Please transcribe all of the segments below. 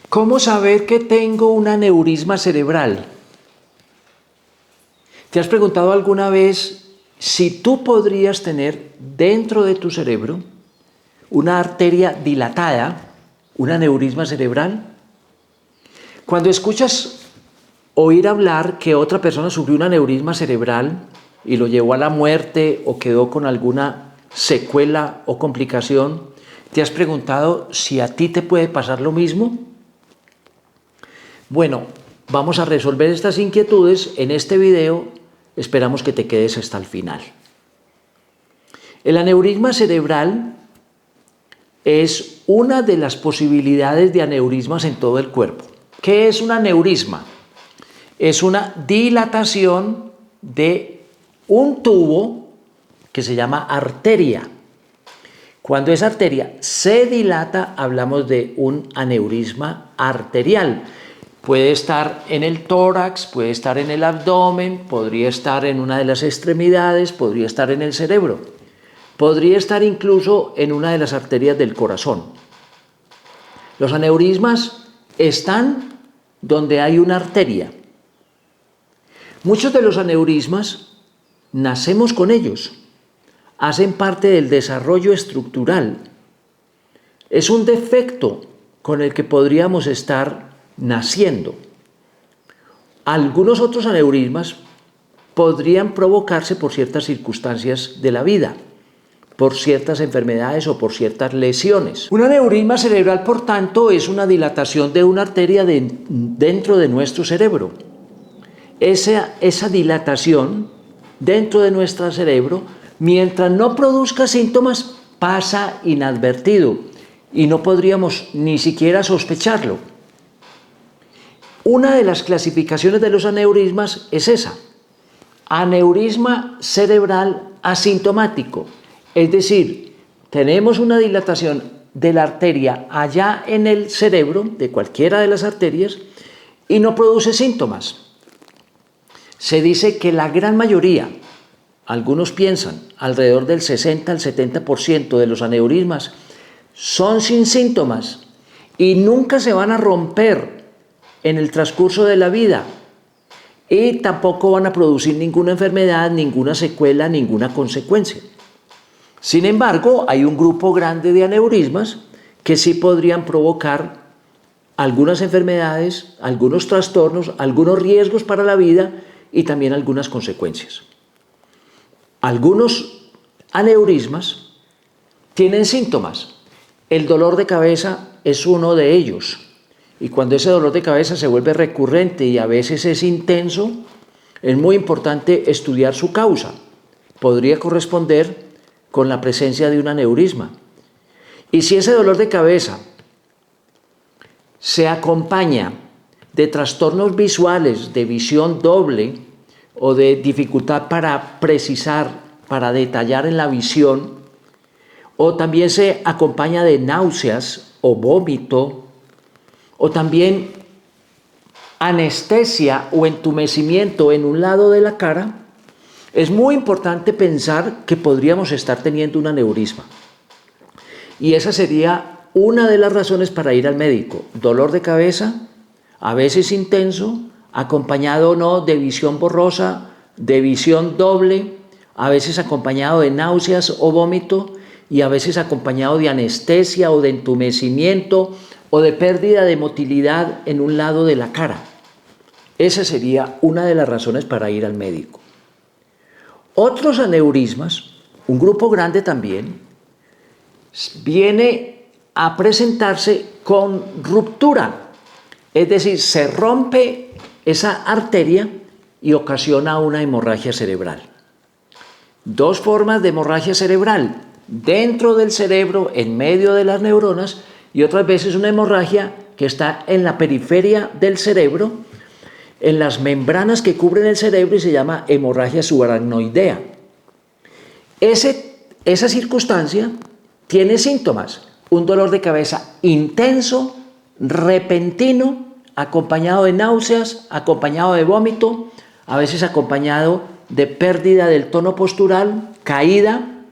¿Cómo saber que tengo un aneurisma cerebral? ¿Te has preguntado alguna vez si tú podrías tener dentro de tu cerebro una arteria dilatada, un aneurisma cerebral? Cuando escuchas oír hablar que otra persona sufrió un aneurisma cerebral y lo llevó a la muerte o quedó con alguna secuela o complicación, ¿te has preguntado si a ti te puede pasar lo mismo? Bueno, vamos a resolver estas inquietudes en este video. Esperamos que te quedes hasta el final. El aneurisma cerebral es una de las posibilidades de aneurismas en todo el cuerpo. ¿Qué es un aneurisma? Es una dilatación de un tubo que se llama arteria. Cuando esa arteria se dilata, hablamos de un aneurisma arterial. Puede estar en el tórax, puede estar en el abdomen, podría estar en una de las extremidades, podría estar en el cerebro, podría estar incluso en una de las arterias del corazón. Los aneurismas están donde hay una arteria. Muchos de los aneurismas nacemos con ellos, hacen parte del desarrollo estructural. Es un defecto con el que podríamos estar naciendo. Algunos otros aneurismas podrían provocarse por ciertas circunstancias de la vida, por ciertas enfermedades o por ciertas lesiones. Un aneurisma cerebral, por tanto, es una dilatación de una arteria dentro de nuestro cerebro. Esa dilatación dentro de nuestro cerebro, mientras no produzca síntomas, pasa inadvertido y no podríamos ni siquiera sospecharlo. Una de las clasificaciones de los aneurismas es esa: aneurisma cerebral asintomático, es decir, tenemos una dilatación de la arteria allá en el cerebro, de cualquiera de las arterias, y no produce síntomas. Se dice que la gran mayoría, algunos piensan, alrededor del 60 al 70% de los aneurismas son sin síntomas y nunca se van a romper en el transcurso de la vida y tampoco van a producir ninguna enfermedad, ninguna secuela, ninguna consecuencia. Sin embargo, hay un grupo grande de aneurismas que sí podrían provocar algunas enfermedades, algunos trastornos, algunos riesgos para la vida y también algunas consecuencias. Algunos aneurismas tienen síntomas. El dolor de cabeza es uno de ellos. Y cuando ese dolor de cabeza se vuelve recurrente y a veces es intenso, es muy importante estudiar su causa. Podría corresponder con la presencia de un aneurisma. Y si ese dolor de cabeza se acompaña de trastornos visuales, de visión doble o de dificultad para precisar, para detallar en la visión, o también se acompaña de náuseas o vómito, o también anestesia o entumecimiento en un lado de la cara, es muy importante pensar que podríamos estar teniendo un aneurisma. Y esa sería una de las razones para ir al médico: dolor de cabeza, a veces intenso, acompañado o no de visión borrosa, de visión doble, a veces acompañado de náuseas o vómito, y a veces acompañado de anestesia o de entumecimiento o de pérdida de motilidad en un lado de la cara. Esa sería una de las razones para ir al médico. Otros aneurismas, un grupo grande también, viene a presentarse con ruptura, es decir, se rompe esa arteria y ocasiona una hemorragia cerebral. Dos formas de hemorragia cerebral: dentro del cerebro, en medio de las neuronas, y otras veces una hemorragia que está en la periferia del cerebro, en las membranas que cubren el cerebro, y se llama hemorragia subaracnoidea. Esa circunstancia tiene síntomas: un dolor de cabeza intenso, repentino, acompañado de náuseas, acompañado de vómito, a veces acompañado de pérdida del tono postural, caída,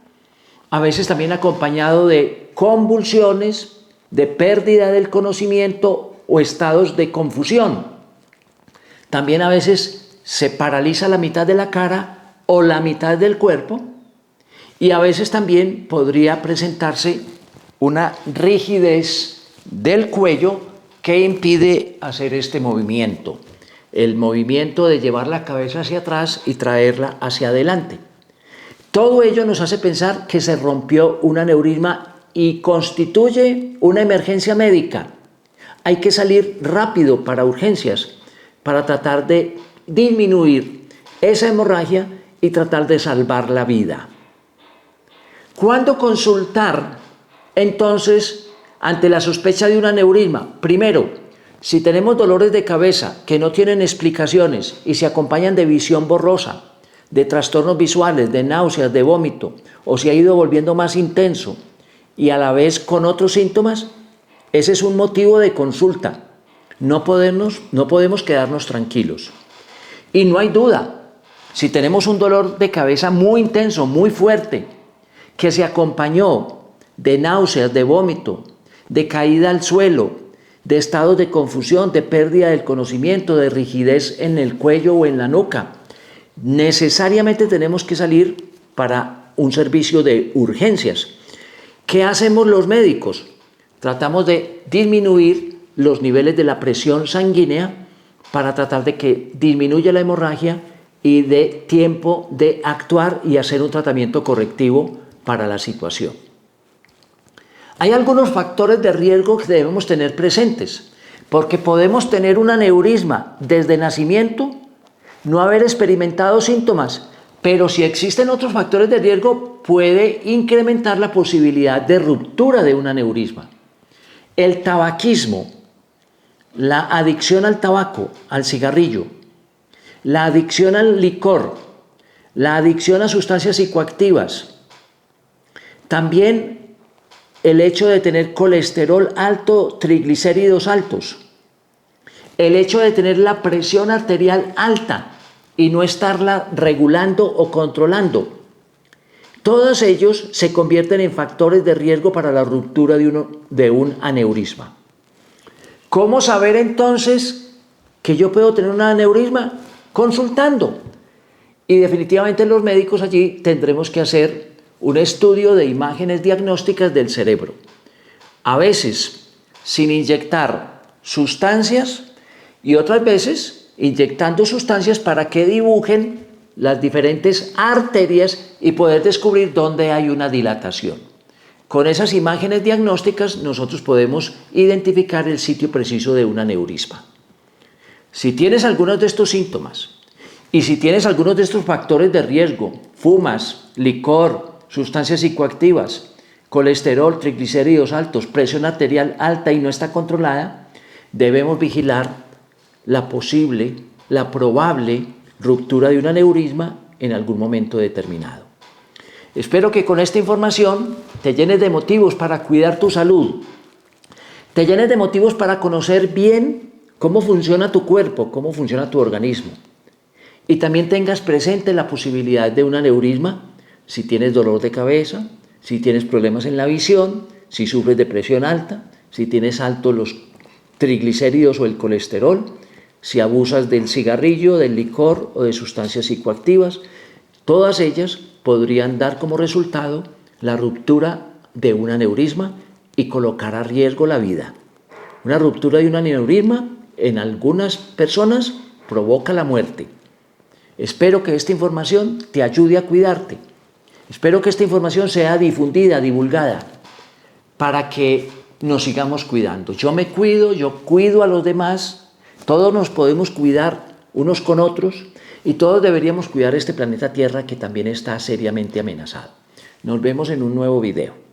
a veces también acompañado de convulsiones, de pérdida del conocimiento o estados de confusión. También a veces se paraliza la mitad de la cara o la mitad del cuerpo, y a veces también podría presentarse una rigidez del cuello que impide hacer este movimiento, el movimiento de llevar la cabeza hacia atrás y traerla hacia adelante. Todo ello nos hace pensar que se rompió un aneurisma y constituye una emergencia médica. Hay que salir rápido para urgencias para tratar de disminuir esa hemorragia y tratar de salvar la vida. ¿Cuándo consultar entonces ante la sospecha de un aneurisma? Primero, si tenemos dolores de cabeza que no tienen explicaciones y se acompañan de visión borrosa, de trastornos visuales, de náuseas, de vómito, o se ha ido volviendo más intenso y a la vez con otros síntomas, ese es un motivo de consulta. No podemos quedarnos tranquilos. Y no hay duda, si tenemos un dolor de cabeza muy intenso, muy fuerte, que se acompañó de náuseas, de vómito, de caída al suelo, de estados de confusión, de pérdida del conocimiento, de rigidez en el cuello o en la nuca, necesariamente tenemos que salir para un servicio de urgencias. ¿Qué hacemos los médicos? Tratamos de disminuir los niveles de la presión sanguínea para tratar de que disminuya la hemorragia y dé tiempo de actuar y hacer un tratamiento correctivo para la situación. Hay algunos factores de riesgo que debemos tener presentes, porque podemos tener un aneurisma desde nacimiento, no haber experimentado síntomas, pero si existen otros factores de riesgo puede incrementar la posibilidad de ruptura de un aneurisma. El tabaquismo, la adicción al tabaco, al cigarrillo, la adicción al licor, la adicción a sustancias psicoactivas, también el hecho de tener colesterol alto, triglicéridos altos, el hecho de tener la presión arterial alta y no estarla regulando o controlando. Todos ellos se convierten en factores de riesgo para la ruptura de un aneurisma. ¿Cómo saber entonces que yo puedo tener un aneurisma? Consultando. Y definitivamente los médicos allí tendremos que hacer un estudio de imágenes diagnósticas del cerebro. A veces sin inyectar sustancias y otras veces inyectando sustancias para que dibujen las diferentes arterias y poder descubrir dónde hay una dilatación. Con esas imágenes diagnósticas nosotros podemos identificar el sitio preciso de un aneurisma. Si tienes algunos de estos síntomas y si tienes algunos de estos factores de riesgo, fumas, licor, sustancias psicoactivas, colesterol, triglicéridos altos, presión arterial alta y no está controlada, debemos vigilar la probable ruptura de un aneurisma en algún momento determinado. Espero que con esta información te llenes de motivos para cuidar tu salud, te llenes de motivos para conocer bien cómo funciona tu cuerpo, cómo funciona tu organismo, y también tengas presente la posibilidad de un aneurisma si tienes dolor de cabeza, si tienes problemas en la visión, si sufres de presión alta, si tienes altos los triglicéridos o el colesterol, si abusas del cigarrillo, del licor o de sustancias psicoactivas. Todas ellas podrían dar como resultado la ruptura de un aneurisma y colocar a riesgo la vida. Una ruptura de un aneurisma en algunas personas provoca la muerte. Espero que esta información te ayude a cuidarte. Espero que esta información sea difundida, divulgada, para que nos sigamos cuidando. Yo me cuido, yo cuido a los demás, todos nos podemos cuidar unos con otros y todos deberíamos cuidar este planeta Tierra que también está seriamente amenazado. Nos vemos en un nuevo video.